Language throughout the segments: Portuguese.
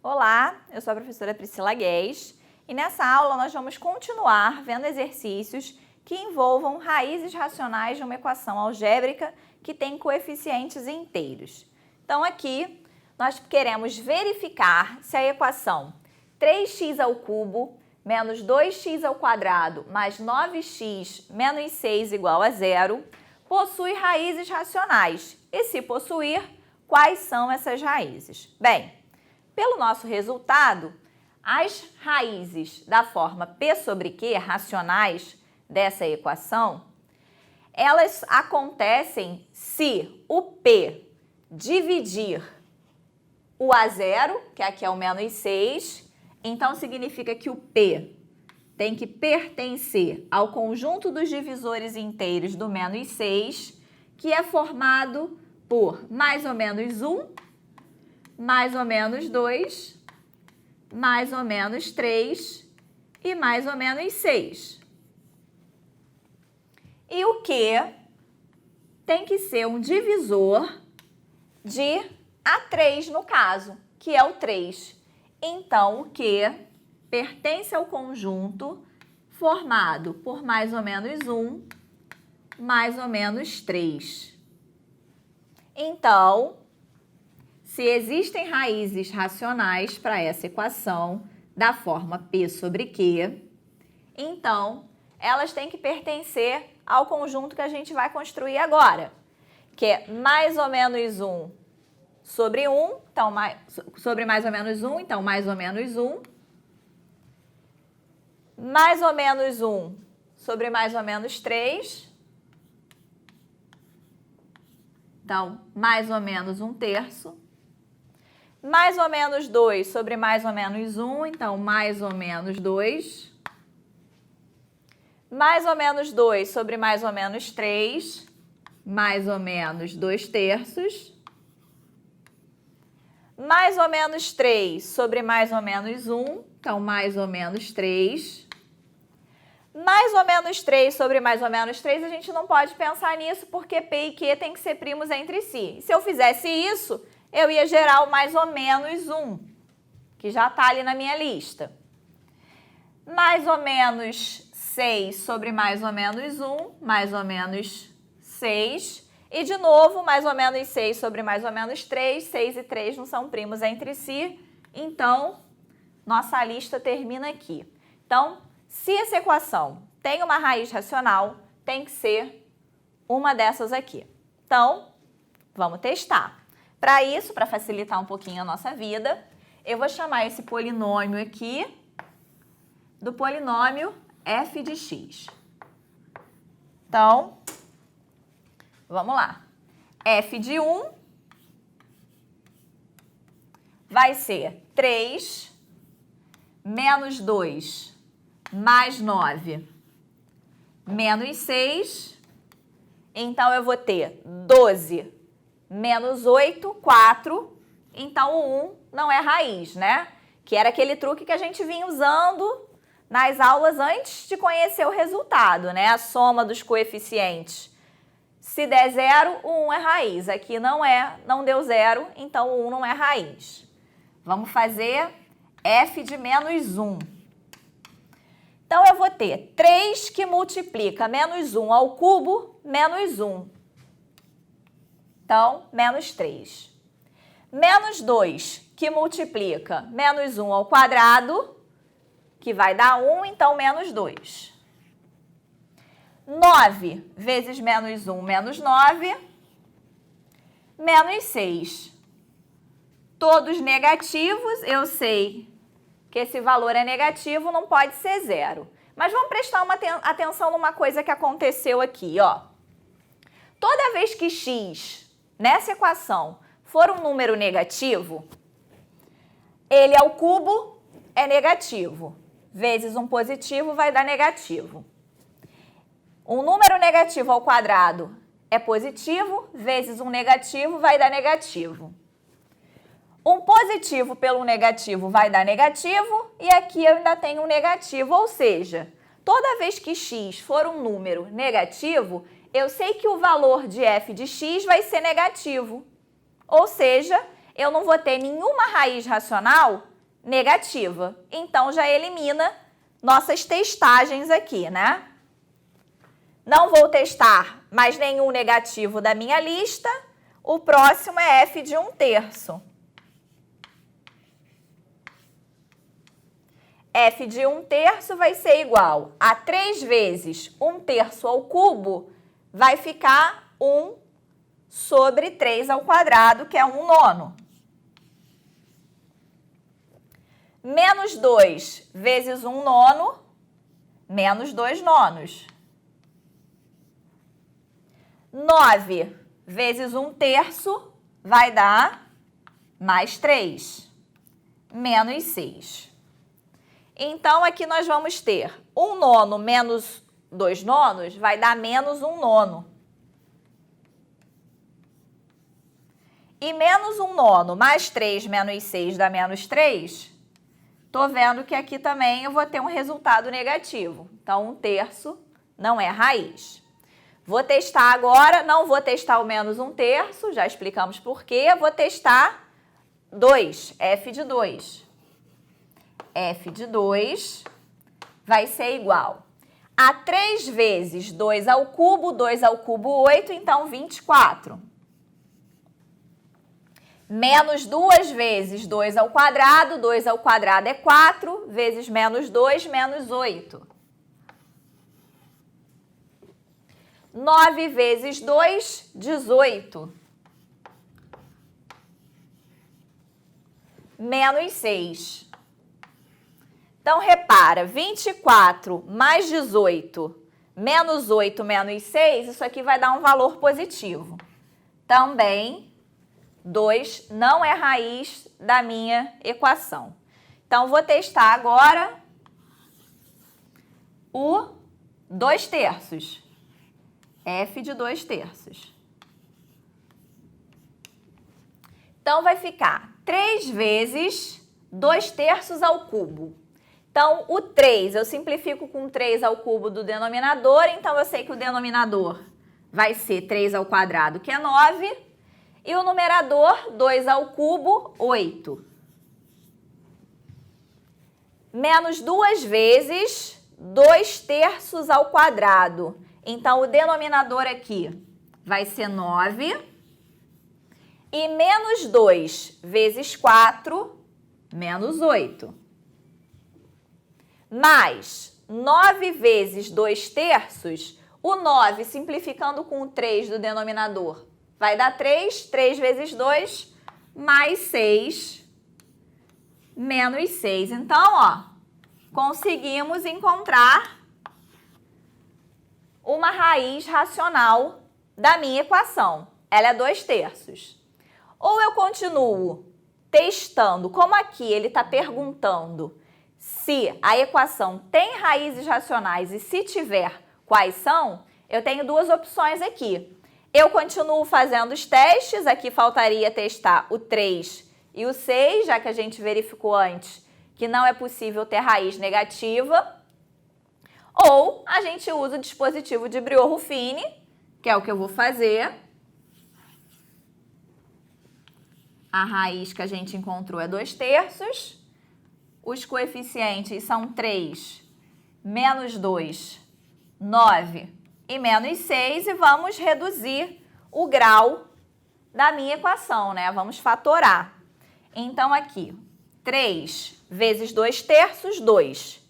Olá, eu sou a professora Priscila Guedes e nessa aula nós vamos continuar vendo exercícios que envolvam raízes racionais de uma equação algébrica que tem coeficientes inteiros. Então aqui nós queremos verificar se a equação 3x ao cubo menos 2x ao quadrado mais 9x menos 6 igual a zero possui raízes racionais. E se possuir, quais são essas raízes? Bem, pelo nosso resultado, as raízes da forma P sobre Q, racionais dessa equação, elas acontecem se o P dividir o A0, que aqui é o menos 6, então significa que o P tem que pertencer ao conjunto dos divisores inteiros do menos 6, que é formado por mais ou menos 1, mais ou menos 2, mais ou menos 3 e mais ou menos 6. E o Q tem que ser um divisor de A3 no caso, que é o 3. Então, o Q pertence ao conjunto formado por mais ou menos 1, mais ou menos 3. Então, se existem raízes racionais para essa equação da forma P sobre Q, então elas têm que pertencer ao conjunto que a gente vai construir agora, que é mais ou menos 1 sobre 1, então sobre mais ou menos 1, então mais ou menos 1, mais ou menos 1 sobre mais ou menos 3, então mais ou menos 1/3, mais ou menos 2 sobre mais ou menos 1, então mais ou menos 2, mais ou menos 2 sobre mais ou menos 3, mais ou menos 2/3, mais ou menos 3 sobre mais ou menos 1, então mais ou menos 3, mais ou menos 3 sobre mais ou menos 3, a gente não pode pensar nisso porque P e Q têm que ser primos entre si. E se eu fizesse isso, eu ia gerar o mais ou menos 1, que já está ali na minha lista. Mais ou menos 6 sobre mais ou menos 1, mais ou menos 6. E, de novo, mais ou menos 6 sobre mais ou menos 3. 6 e 3 não são primos entre si. Então, nossa lista termina aqui. Então, se essa equação tem uma raiz racional, tem que ser uma dessas aqui. Então, vamos testar. Para isso, para facilitar um pouquinho a nossa vida, eu vou chamar esse polinômio aqui do polinômio f de x. Então, vamos lá. F de 1 vai ser 3 menos 2 mais 9 menos 6. Então, eu vou ter 12 menos 8, 4. Então, o 1 não é raiz, né? Que era aquele truque que a gente vinha usando nas aulas antes de conhecer o resultado, né? A soma dos coeficientes. Se der 0, o 1 é raiz. Aqui não deu 0, então o 1 não é raiz. Vamos fazer f de menos 1. Então, eu vou ter 3 que multiplica menos 1 ao cubo, menos 1. Então, menos 3. Menos 2 que multiplica menos 1 ao quadrado, que vai dar 1, então menos 2. 9 vezes menos 1, menos 9, menos 6. Todos negativos, eu sei que esse valor é negativo, não pode ser 0. Mas vamos prestar uma atenção numa coisa que aconteceu aqui, ó. Toda vez que x, nessa equação, for um número negativo, ele ao cubo é negativo, vezes um positivo vai dar negativo. Um número negativo ao quadrado é positivo, vezes um negativo vai dar negativo. Um positivo pelo negativo vai dar negativo, e aqui eu ainda tenho um negativo, ou seja, toda vez que x for um número negativo, eu sei que o valor de f de x vai ser negativo. Ou seja, eu não vou ter nenhuma raiz racional negativa. Então, já elimina nossas testagens aqui, né? Não vou testar mais nenhum negativo da minha lista. O próximo é f de 1/3. F de 1/3 vai ser igual a 3 vezes 1/3 ao cubo, vai ficar 1 sobre 3 ao quadrado, que é 1/9. Menos 2 vezes 1/9, menos 2/9. 9 vezes 1/3 vai dar mais 3, menos 6. Então, aqui nós vamos ter 1/9 menos 2/9 vai dar menos 1/9. E menos 1/9 mais 3 menos 6 dá menos 3. Tô vendo que aqui também eu vou ter um resultado negativo. Então, 1/3 não é raiz. Vou testar agora, não vou testar o menos 1/3, já explicamos por quê. Vou testar 2, f de 2. F de 2 vai ser igual a 3 vezes 2 ao cubo, 2 ao cubo 8, então 24. Menos 2 vezes 2 ao quadrado, 2 ao quadrado é 4, vezes menos 2, menos 8. 9 vezes 2, 18. Menos 6. Então, repara, 24 mais 18, menos 8, menos 6, isso aqui vai dar um valor positivo. Também, 2 não é raiz da minha equação. Então, vou testar agora o 2/3. F de 2/3. Então, vai ficar 3 vezes 2/3 ao cubo. Então, o 3, eu simplifico com 3 ao cubo do denominador, então eu sei que o denominador vai ser 3 ao quadrado, que é 9, e o numerador, 2 ao cubo, 8. Menos 2 vezes 2/3 ao quadrado. Então, o denominador aqui vai ser 9. E menos 2 vezes 4, menos 8. Mais 9 vezes 2/3, o 9 simplificando com o 3 do denominador vai dar 3, 3 vezes 2, mais 6, menos 6. Então, ó, conseguimos encontrar uma raiz racional da minha equação. Ela é 2/3. Ou eu continuo testando, como aqui ele está perguntando se a equação tem raízes racionais e se tiver, quais são, eu tenho duas opções aqui. Eu continuo fazendo os testes, aqui faltaria testar o 3 e o 6, já que a gente verificou antes que não é possível ter raiz negativa. Ou a gente usa o dispositivo de Briot-Ruffini, que é o que eu vou fazer. A raiz que a gente encontrou é 2/3. Os coeficientes são 3, menos 2, 9 e menos 6. E vamos reduzir o grau da minha equação, né? Vamos fatorar. Então, aqui, 3 vezes 2/3, 2.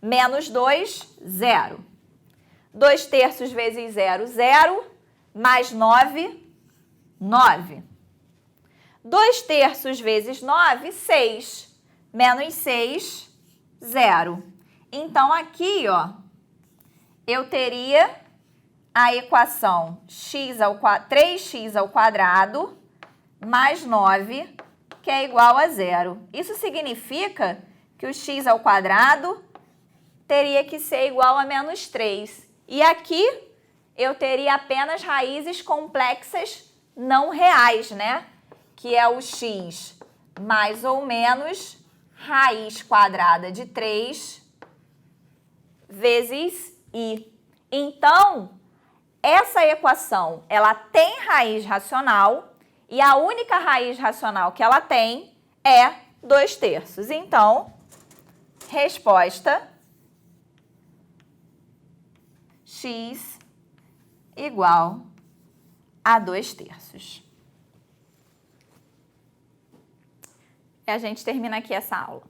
Menos 2, 0. 2/3 vezes 0, 0. Mais 9, 9. 2/3 vezes 9, 6. Menos 6, 0. Então, aqui, ó, eu teria a equação 3x ao quadrado mais 9, que é igual a 0. Isso significa que o x ao quadrado teria que ser igual a menos 3. E aqui eu teria apenas raízes complexas não reais, né? Que é o x mais ou menos raiz quadrada de 3 vezes i. Então, essa equação, ela tem raiz racional e a única raiz racional que ela tem é 2/3. Então, resposta x igual a 2/3. E a gente termina aqui essa aula.